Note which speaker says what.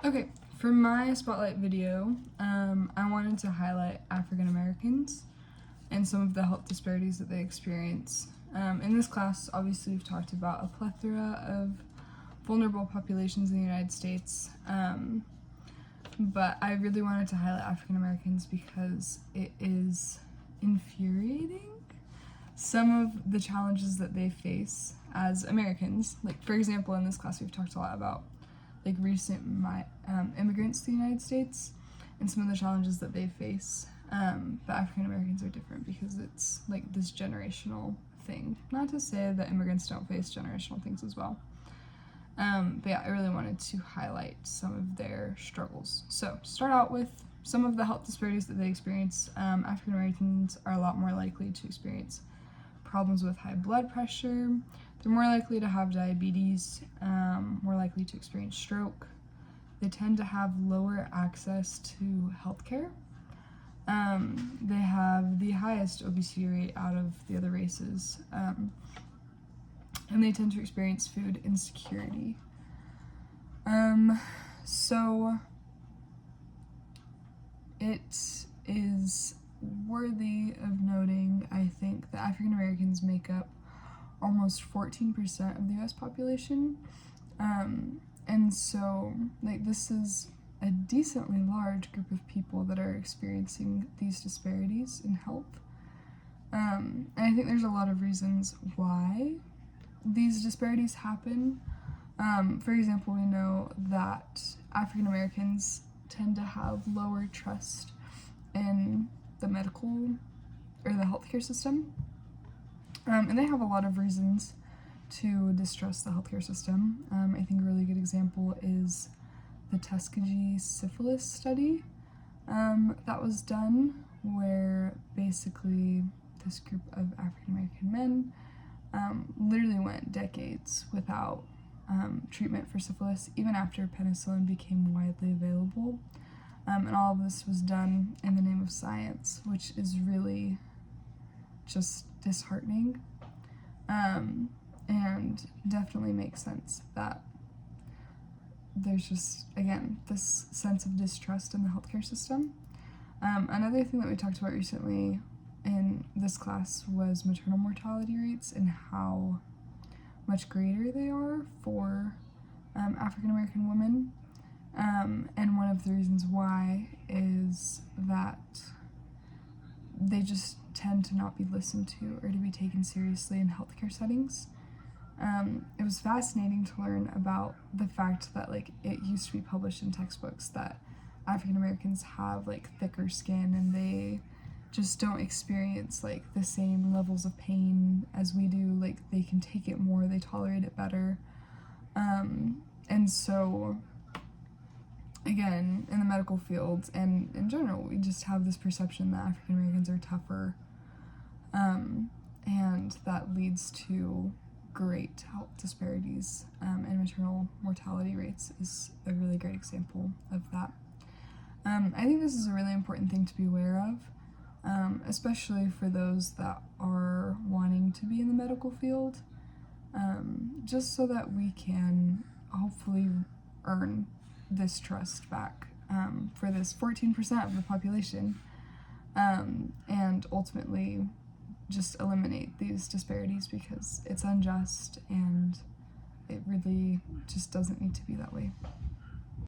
Speaker 1: Okay, for my spotlight video, I wanted to highlight African Americans and some of the health disparities that they experience. In this class, obviously, we've talked about a plethora of vulnerable populations in the United States, but I really wanted to highlight African Americans because it is infuriating some of the challenges that they face as Americans. Like, for example, in this class, we've talked a lot about like recent immigrants to the United States and some of the challenges that they face. But African Americans are different because it's like this generational thing. Not to say that immigrants don't face generational things as well. But yeah, I really wanted to highlight some of their struggles. So to start out with some of the health disparities that they experience, African Americans are a lot more likely to experience problems with high blood pressure. They're more likely to have diabetes, more likely to experience stroke. They tend to have lower access to healthcare. They have the highest obesity rate out of the other races, and they tend to experience food insecurity. So it is worthy of noting, I think, that African Americans make up almost 14% of the US population. And so, like, this is a decently large group of people that are experiencing these disparities in health. And I think there's a lot of reasons why these disparities happen. For example, we know that African Americans tend to have lower trust in the medical or the healthcare system. And they have a lot of reasons to distrust the healthcare system. I think a really good example is the Tuskegee syphilis study that was done, where basically this group of African American men literally went decades without treatment for syphilis, even after penicillin became widely available. And all of this was done in the name of science, which is really just disheartening, and definitely makes sense that there's just, again, this sense of distrust in the healthcare system. Another thing that we talked about recently in this class was maternal mortality rates and how much greater they are for African American women. And one of the reasons why is that they just tend to not be listened to or to be taken seriously in healthcare settings. It was fascinating to learn about the fact that, like, it used to be published in textbooks that African Americans have, like, thicker skin and they just don't experience, like, the same levels of pain as we do. Like, they can take it more, they tolerate it better. And so, again, in the medical field and in general, we just have this perception that African Americans are tougher, and that leads to great health disparities, and maternal mortality rates is a really great example of that. I think this is a really important thing to be aware of, especially for those that are wanting to be in the medical field, just so that we can hopefully earn this trust back for this 14% of the population, and ultimately just eliminate these disparities because it's unjust and it really just doesn't need to be that way.